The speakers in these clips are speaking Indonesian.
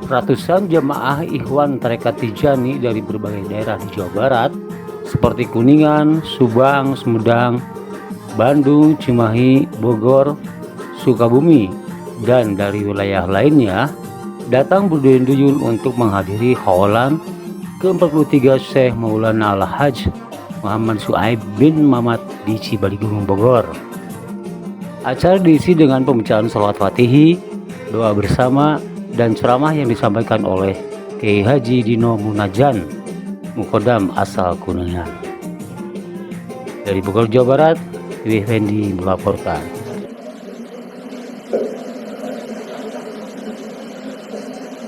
Ratusan jemaah Ikhwan Tarekat Tijani dari berbagai daerah di Jawa Barat seperti Kuningan, Subang, Sumedang, Bandung, Cimahi, Bogor, Sukabumi, dan dari wilayah lainnya datang berduyun-duyun untuk menghadiri hawalan ke-43 Syekh Maulana Al-Hajj Muhammad Su'aib bin Mamat di Cibaligung, Bogor. Acara diisi dengan pembacaan sholawat Fatihi, doa bersama, dan ceramah yang disampaikan oleh Kiai Haji Dino Munajan, Mukodam asal Kuningan. Dari Bogor, Jawa Barat, Dewi Fendi melaporkan.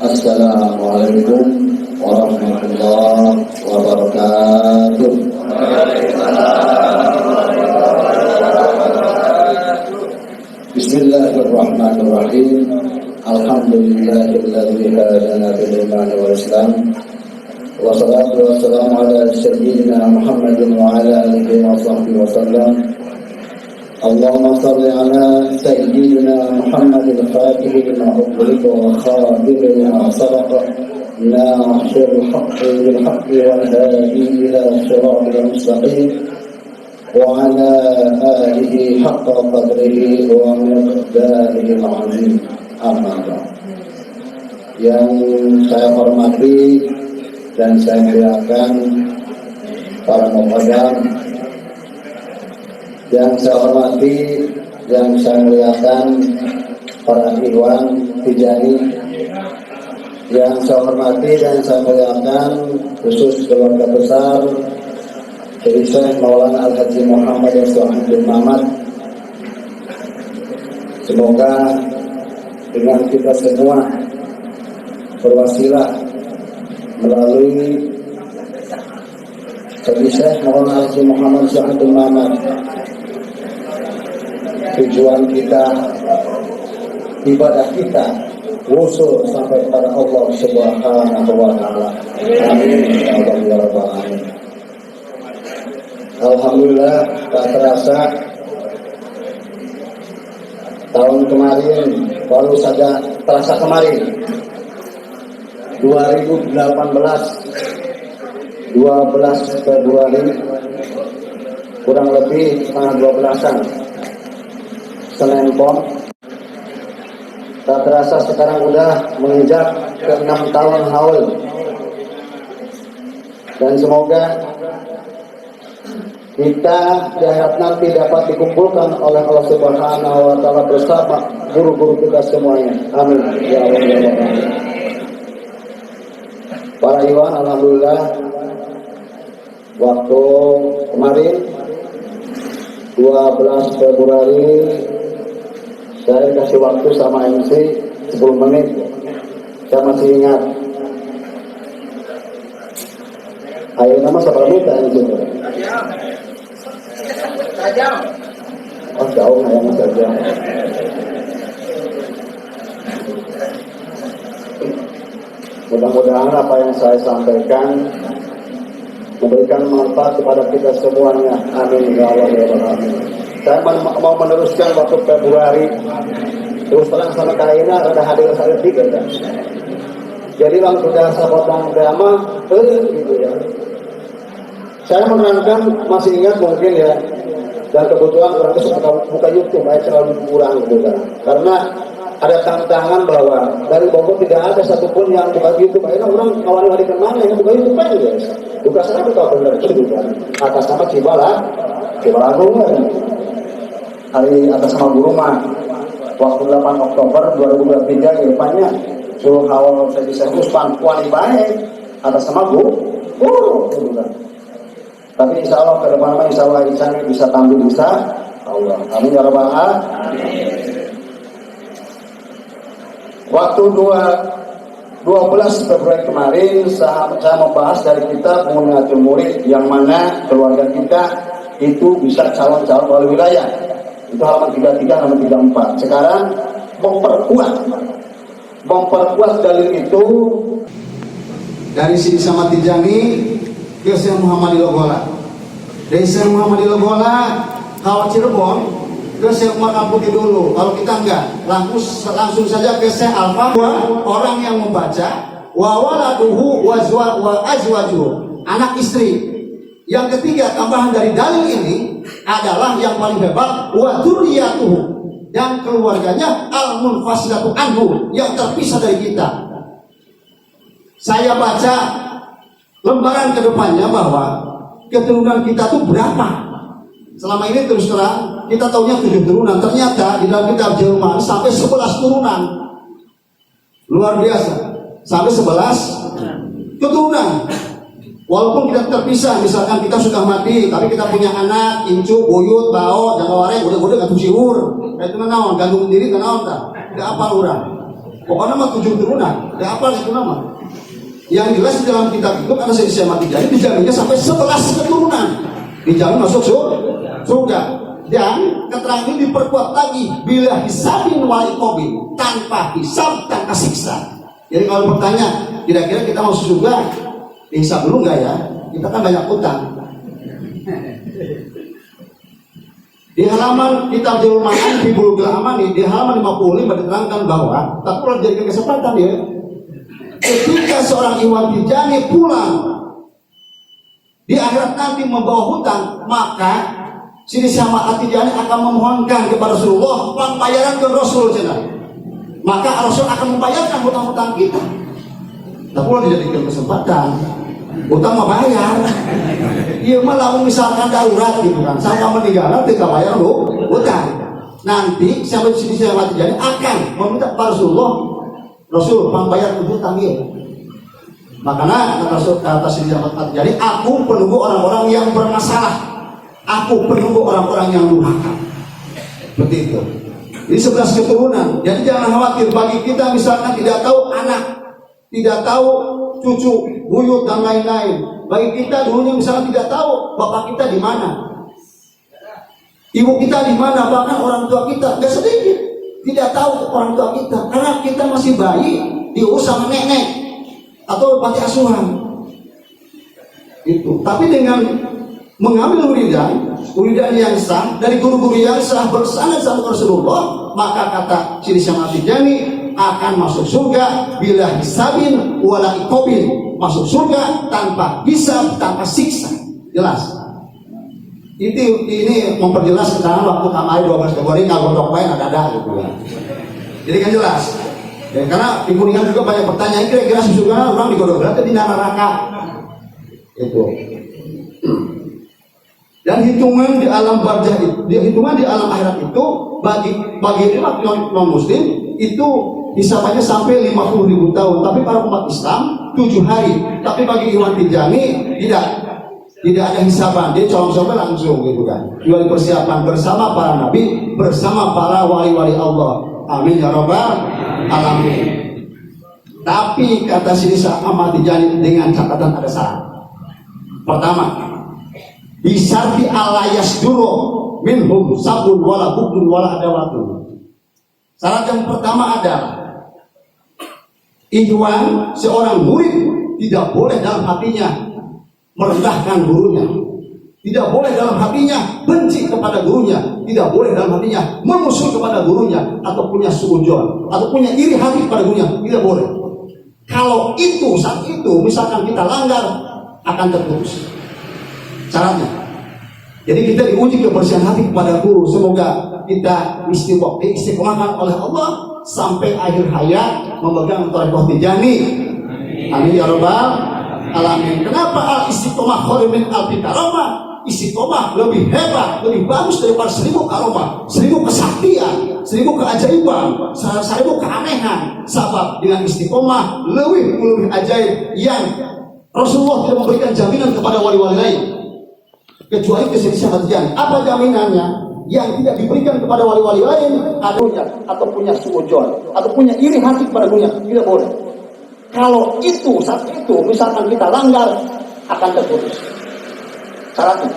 Assalamualaikum warahmatullahi wabarakatuh. Bismillahirrahmanirrahim. Alhamdulillahilladzi hadana bil iman wal islam. Wassalatu wassalamu ala sayyidina Muhammadin wa ala alihi wa sahbihi wasallam. Allahumma salli ala sayyidina Muhammadin al-Fatih lima ughliqa wa khatimi lima sabaqa nasiril haqqi bil haqqi wal hadi ila siratil mustaqim wa ala alihi haqqa qadrihi wa miqdarihi al-azim. Amma ba'd. Yang saya hormati dan saya muliakan para muqaddam, yang saya hormati, yang saya muliakan para Ikhwan Tijani, yang saya hormati dan saya muliakan khusus keluarga besar dari Syekh Maulana Al-Hajj Muhammad Su'aib bin Mamat. Semoga dengan kita semua berwasilah melalui Syekh Maulana Al-Hajj Muhammad Su'aib bin Mamat, tujuan kita, ibadah kita wusul sampai kepada Allah Subhanahu wa taala. Amin ya rabbal alamin. Alhamdulillah, tak terasa tahun kemarin, baru saja terasa kemarin 2018 12 Februari, kurang lebih setengah 12-an, Senin Pon. Tak terasa sekarang udah menginjak ke 6 tahun haul. Dan semoga kita di akhirat nanti dapat dikumpulkan oleh Allah Subhanahu wa taala bersama guru-guru kita semuanya. Amin ya Allah. Para ikhwan, alhamdulillah, waktu kemarin 12 Februari saya kasih waktu sama MC 10 menit. Saya masih ingat. Ayo nama siapa minta MC? Oh jauh ayam saja. Mudah-mudahan apa yang saya sampaikan memberikan manfaat kepada kita semuanya. Amin ya Allah ya Rabbal. Saya mau meneruskan waktu Februari. Terus terang sama kaina ada hadir saya tiga kan. Jadi waktu sudah saya potong drama, gitu ya. Saya menerangkan masih ingat mungkin ya. Dan kebetulan orang itu suka buka YouTube, saya selalu kurang gitu kan. Karena ada tantangan bahwa dari Bogor tidak ada satupun yang buka YouTube. Akhirnya orang awal-awal kemana yang buka YouTube kan ya. Buka sana buka bener itu kan. Atas nama Cibalagung kan. Hari atas nama guru mah waktu 8 Oktober 2023 ke depannya suruh awal saya bisa terus pangkuan baik atas nama guru gitu kan. Tapi insya Allah ke depan mah insya Allah bisa tampil bisa Allah. Amin ya rabbal alamin. Waktu 12 Februari kemarin saya membahas dari kitab Munatul Murid yang mana keluarga kita itu bisa calon-calon wali wilayah. Itu halaman 33, halaman 34. Sekarang memperkuat dalil itu dari Sidi Samad Tijani ke Syekh Muhammad Ilobola. Dari Syekh Muhammad Ilobola kalau Cirebon ke Syekh Umar Al-Putih dulu. Kalau kita enggak, langsung saja ke Syekh Alfa. Orang yang membaca wa waladuhu wa azwajuhu, anak istri. Yang ketiga, tambahan dari dalil ini adalah yang paling hebat, wa dzurriyyatuhu, dan keluarganya al-munfasilatu anhu, yang terpisah dari kita. Saya baca lembaran kedepannya bahwa keturunan kita itu berapa. Selama ini terus terang kita tahunya 7 turunan, ternyata di dalam kitab Jerman sampai 11 turunan. Luar biasa, sampai 11 keturunan. Walaupun kita terpisah, misalkan kita sudah mati, tapi kita punya anak, incu, buyut, bao, jangkaware, udah gak siur. Itu naon, gantung diri, naon tak? Tidak apa orang. Pokoknya mah 7 turunan, tidak apa itu nama. Yang jelas di dalam kitab itu karena saya mati jadi dijaminnya sampai 11 keturunan. Dijamin masuk surga. Dan keterangan ini diperkuat lagi bila hisabin wa iqabin, tanpa hisab, tanpa siksa. Jadi kalau bertanya, kira-kira kita masuk surga, hisab dulu enggak ya? Kita kan banyak utang. Di halaman kitab Jalul Ma'an fi Bulughul Amani di halaman 55 diterangkan bahwa tak perlu dijadikan kesempatan ya. Ketika seorang Iwan Tijani pulang di akhirat nanti membawa hutang, maka Sidi Samad Tijani akan memohonkan kepada Rasulullah pembayaran ke Rasul cina. Maka Rasul akan membayarkan hutang-hutang kita. Tak perlu dijadikan kesempatan. Hutang mah bayar. Iya mah lamun misalkan darurat gitu kan, sampai meninggal tidak bayar lu hutang. Nanti sampai Sidi Samad Tijani akan meminta kepada Rasul pembayar hutang dia. Makanya kata Sidi Samad Tijani, aku penunggu orang-orang yang bermasalah. Aku penunggu orang-orang yang durhaka. Seperti itu. Ini 11 keturunan. Jadi jangan khawatir bagi kita misalkan tidak tahu anak, tidak tahu cucu, buyut dan lain-lain. Bagi kita dulunya misalkan tidak tahu bapak kita di mana, ibu kita di mana, bahkan orang tua kita nggak sedikit tidak tahu orang tua kita karena kita masih bayi diurus sama nenek atau panti asuhan. Itu. Tapi dengan mengambil wiridan yang sah dari guru-guru yang sah bersanad sama Rasulullah, maka kata Sidi Samad Tijani akan masuk surga bila hisabin wala iqabin, masuk surga tanpa hisab, tanpa siksa. Jelas. Ini memperjelas sekarang waktu kamari 12 Februari ngagodok bae ada gitu ya. Jadi kan jelas. Ya, karena di Kuningan juga banyak pertanyaan kira-kira surga orang digodok berarti di neraka. Itu. Dan hitungan di alam barzah itu, hitungan di alam akhirat itu bagi umat non muslim itu hisabannya sampai 50.000 tahun, tapi para umat Islam 7 hari. Tapi bagi Iwan Tijani tidak ada hisaban, dia colong-colong langsung gitu kan. Jual persiapan bersama para nabi, bersama para wali-wali Allah. Amin ya rabbal alamin. Tapi kata Sidi Samad Tijani dengan catatan ada syarat. Pertama, bisarti alayas dulu minhum sabun wala bukun wala adawatun. Syarat yang pertama adalah Ikhwan, seorang murid tidak boleh dalam hatinya merendahkan gurunya, tidak boleh dalam hatinya benci kepada gurunya, tidak boleh dalam hatinya memusuhi kepada gurunya, atau punya suudzon, atau punya iri hati kepada gurunya, tidak boleh. Kalau itu saat itu misalkan kita langgar, akan terputus caranya. Jadi kita diuji kebersihan hati kepada guru. Semoga kita istiqomahkan oleh Allah sampai akhir hayat memegang Thariqah Tijani. Amin ya rabbal alamin. Kenapa al-istiqomah khairun min alfi karomah? Istiqomah lebih hebat, lebih bagus daripada 1000 karomah, 1000 kesaktian, 1000 keajaiban, 1000 keanehan. Sebab dengan istiqomah lebih ajaib yang Rasulullah tidak memberikan jaminan kepada wali-wali lain kecuali keselisihan hatian. Apa jaminannya? Yang tidak diberikan kepada wali-wali lain adunya atau punya suujon atau punya iri hati kepada dunia, tidak boleh. Kalau itu saat itu misalkan kita langgar, akan terputus syaratnya.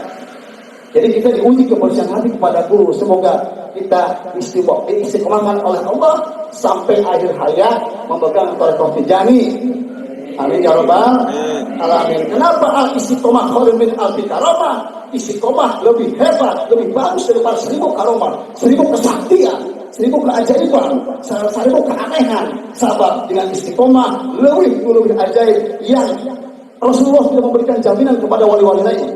Jadi kita diuji kebersihan hati kepada guru. Semoga kita istiqomahkan oleh Allah sampai akhir hayat memegang Thariqah Tijani. Amin ya rabbal alamin. Kenapa al-istiqomah khairun min alfi karomah? Istiqomah lebih hebat, lebih bagus daripada 1000 karomah, 1000 kesaktian, 1000 keajaiban, 1000 keanehan. Sebab dengan istiqomah lebih ajaib yang Rasulullah tidak memberikan jaminan kepada wali-wali lain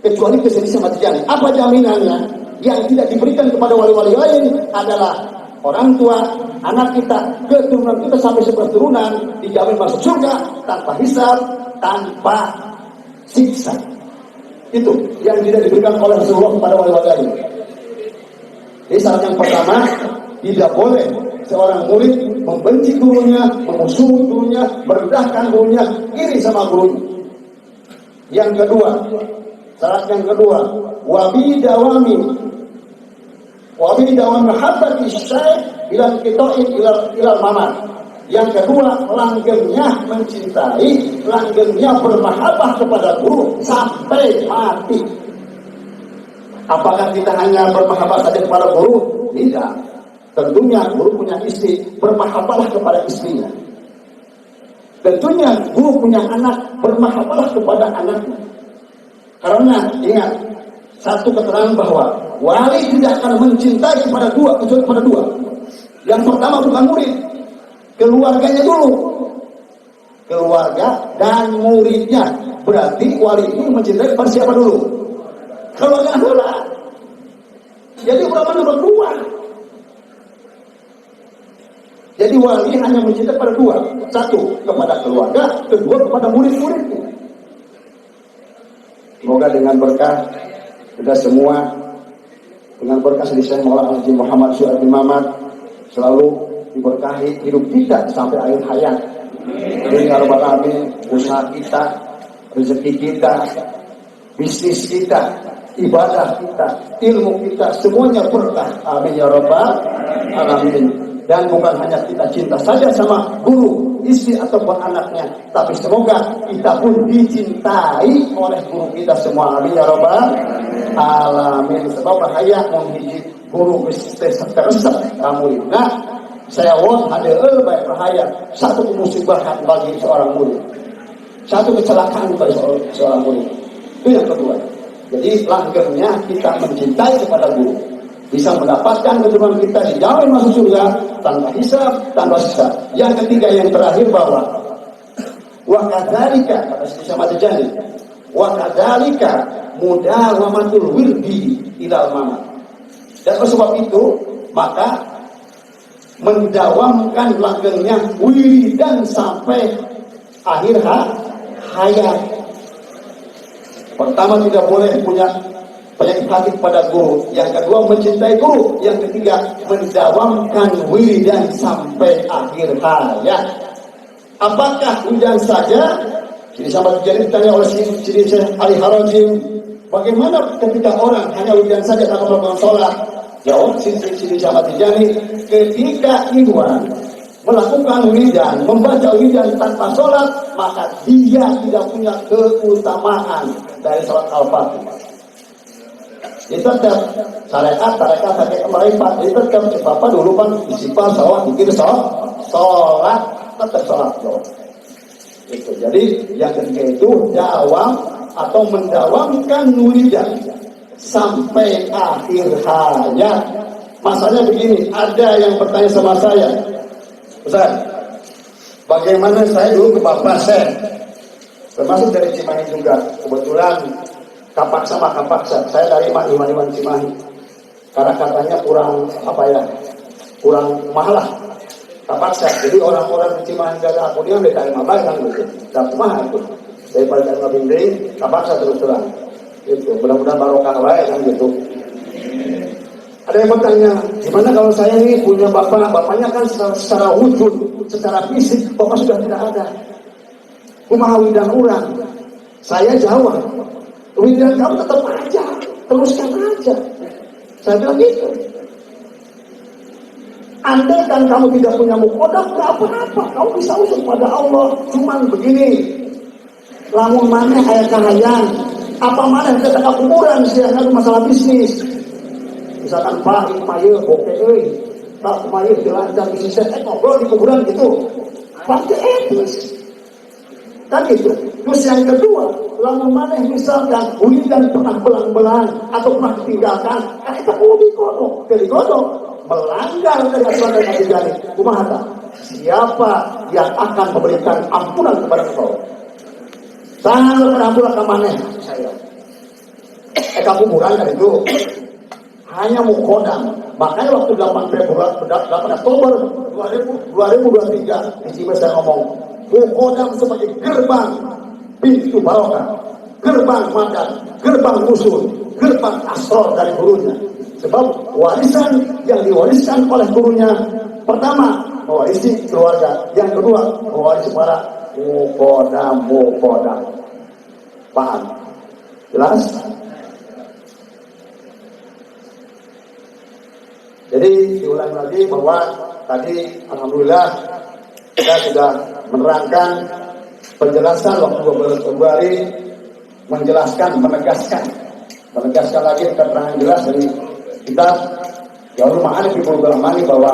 kecuali keselisihan hatian. Apa jaminannya? Yang tidak diberikan kepada wali-wali lain adalah orang tua, anak kita, keturunan kita sampai 11 turunan dijamin masuk surga tanpa hisab, tanpa siksa. Itu yang tidak diberikan oleh Rasulullah kepada wali-wali lain. Jadi syarat yang pertama, tidak boleh seorang murid membenci gurunya, memusuhi gurunya, merendahkan gurunya, iri sama gurunya. Yang kedua, syarat yang kedua, wabi dawami habbati syekh ila qita'in ila mamat. Yang kedua, langgengnya mencintai, langgengnya bermahabbah kepada guru sampai mati. Apakah kita hanya bermahabbah saja kepada guru? Tidak. Tentunya guru punya istri, bermahabbahlah kepada istrinya. Tentunya guru punya anak, bermahabbahlah kepada anaknya. Karena ingat satu keterangan bahwa wali tidak akan mencintai kepada dua kecuali kepada dua. Yang pertama bukan murid, keluarganya dulu. Keluarga dan muridnya. Berarti wali ini mencintai kepada siapa dulu? Keluarga dulu. Jadi ulama nomor dua. Jadi wali hanya mencintai kepada dua. Satu kepada keluarga, kedua kepada murid-muridnya. Semoga dengan berkah kita semua, dengan berkah Sayyidina Maulana Haji Muhammad Su'ad bin Mamat, selalu diberkahi hidup kita sampai akhir hayat. Amin ya rabbal alamin. Usaha kita, rezeki kita, bisnis kita, ibadah kita, ilmu kita, semuanya berkah. Amin ya rabbal alamin. Dan bukan hanya kita cinta saja sama guru, istri ataupun anaknya, tapi semoga kita pun dicintai oleh guru kita semua. Amin ya rabbal alamin. Sebab bahaya menghiji guru teresep kamu. Nah, saya won hadeul bae bahaya. Satu musibah bagi seorang murid, satu kecelakaan bagi seorang murid. Itu yang kedua. Jadi langgengnya kita mencintai kepada guru, bisa mendapatkan keturunan kita dijamin masuk surga tanpa hisab, tanpa siksa. Yang ketiga, yang terakhir, bahwa wa kadzalika, kata Syekh Ahmad Tijani, wa kadzalika mudawamatul wirdi ilal mamat. Dan oleh sebab itu maka mendawamkan langgengnya wiridan sampai akhir hayat. Pertama, tidak boleh punya penyakit hati kepada guru. Yang kedua, mencintai guru. Yang ketiga, mendawamkan wiridan sampai akhir hayat. Apakah wiridan saja? Jadi sahabat jadi ditanya oleh Syekh Ali Harazim, bagaimana ketika orang hanya wiridan saja tanpa melakukan sholat? Jawab Syekh Ahmad Tijani, ketika Ikhwan melakukan wiridan, membaca wiridan tanpa sholat, maka dia tidak punya keutamaan dari sholat Al-Fatihah. Itu tetap syariat pakai kemarin Pak. Itu tetap Bapak dulu kan disipal sholat, dikir sholat tetap sholat. Itu. Jadi yang ketiga itu dawam atau mendawamkan wiridan sampai akhir hayat. Masalahnya begini, ada yang bertanya sama saya, Ustaz, bagaimana saya dulu ke Bapak Sen, termasuk dari Cimahi juga, kebetulan kapak sama kapak saya dari Iman Cimahi, karena katanya kurang kurang mahal lah, terpaksa. Jadi orang-orang di Cimahi jaga aku dia udah terima bayar gitu, tak mahal itu. Daripada terima bimbing, terpaksa terus terang. Gitu. Mudah-mudahan barokah wae kan gitu. Ada yang bertanya, gimana kalau saya ini punya bapak, bapaknya kan secara wujud, secara fisik, bapak sudah tidak ada. Kumaha widan urang, saya jawab, widan kamu tetap aja, teruskan aja. Saya bilang gitu. Andai kan kamu tidak punya mukodam, gak apa-apa, kamu bisa usul pada Allah. Cuman begini, lamun mana ayat kahayang, apa mana kita tak kuburan sih, itu masalah bisnis. Misalkan Pak, Imaye, Bokeh, Pak Imaye dilancar bisnisnya, ngobrol di kuburan gitu. Pasti etis. Kan gitu. Terus yang kedua, lamun mana misalkan ulidan pernah belang-belang atau pernah ditinggalkan, kan kita kudu digodok. Jadi godok melanggar dari aturan dan ajaran. Kumaha ta? Siapa yang akan memberikan ampunan kepada engkau? Sangat ampunan ke mana? Saya. Kuburan kan itu hanya mukodam. Makanya waktu 8 Oktober 2023 di Cimahi saya ngomong, mukodam sebagai gerbang pintu barokah, gerbang madan, gerbang usul, gerbang asror dari gurunya. Sebab warisan yang diwariskan oleh gurunya, pertama mewarisi keluarga, yang kedua mewarisi para mukodam. Paham? Jelas? Jadi diulang lagi bahwa tadi alhamdulillah kita sudah menerangkan penjelasan waktu 12 Februari, menegaskan lagi keterangan jelas dari kita. Ya Allah ma'arif di program ini bahwa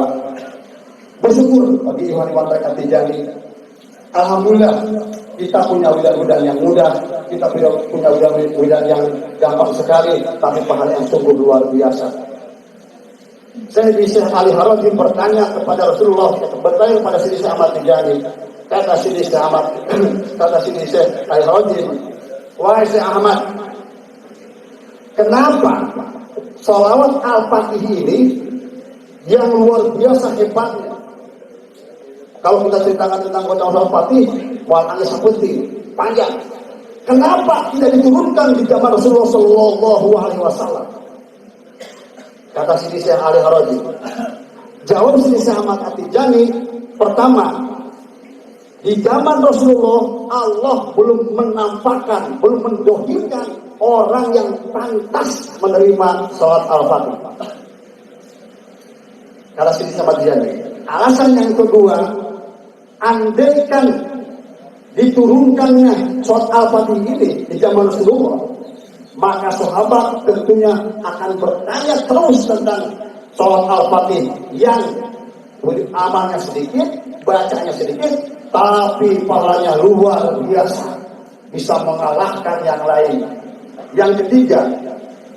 bersyukur bagi Ikhwan Tarekat Tijani. Alhamdulillah kita punya widan-widan yang mudah, kita punya widan yang gampang sekali, tapi pahala yang sungguh luar biasa. Saya bisa Ali Harazim bertanya kepada Rasulullah, bertanya kepada Sidi Syekh Ahmad Tijani. Kata Sidi Syekh Ali Harazim, wahai Syekh Ahmad, kenapa sholawat Al-Fatih ini yang luar biasa hebatnya? Kalau kita ceritakan tentang bacaan Al-Fatih, muatannya seperti panjang. Kenapa tidak diturunkan di zaman Rasulullah Shallallahu Alaihi Wasallam? Kata Sidi Syekh Ali Harazim. Jawab Sidi Syekh Ahmad At-Tijani, pertama, di zaman Rasulullah Allah belum menampakkan, belum mendohirkan orang yang pantas menerima sholat Al-Fatih. Kata Sidi Syekh Ahmad At-Tijani. Alasan yang kedua, andaikan diturunkannya sholat Al-Fatih ini di zaman Rasulullah, maka sahabat tentunya akan bertanya terus tentang sholat Al-Fatih yang amalnya sedikit, bacanya sedikit, tapi pahalanya luar biasa, bisa mengalahkan yang lain. Yang ketiga,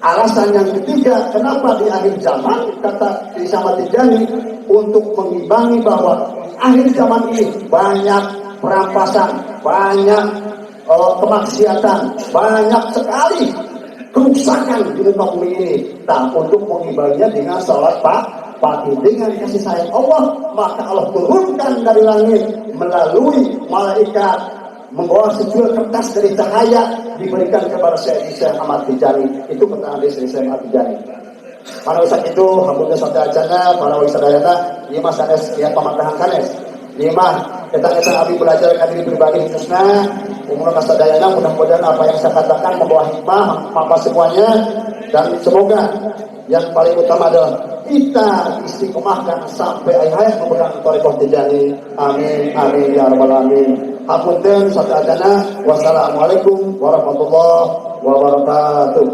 alasan yang ketiga, kenapa di akhir zaman, kata Syekh Tijani, untuk mengimbangi bahwa akhir zaman ini banyak perampasan, banyak kemaksiatan, banyak sekali kerusakan di muka bumi ini. Nah, untuk mengimbanginya dengan sholat Fatih, dengan kasih sayang Allah, maka Allah turunkan dari langit melalui malaikat membawa sejuta kertas dari cahaya diberikan kepada Syekh Ahmad Tijani. Itu pertanyaan dari Syekh Ahmad Tijani. Para ustaz itu, alhamdulillah sampai ajana, para wisadayana, lima sanes, ya pematahan sanes. Lima, kita abi belajar diri pribadi khususnya, umur kasadayana, mudah-mudahan apa yang saya katakan membawa hikmah, apa semuanya, dan semoga yang paling utama adalah kita istiqomahkan sampai akhir hayat memegang Thariqah Tijani. Amin, amin, ya rabbal alamin. Hapunten sampai ajana. Wassalamualaikum warahmatullahi wabarakatuh.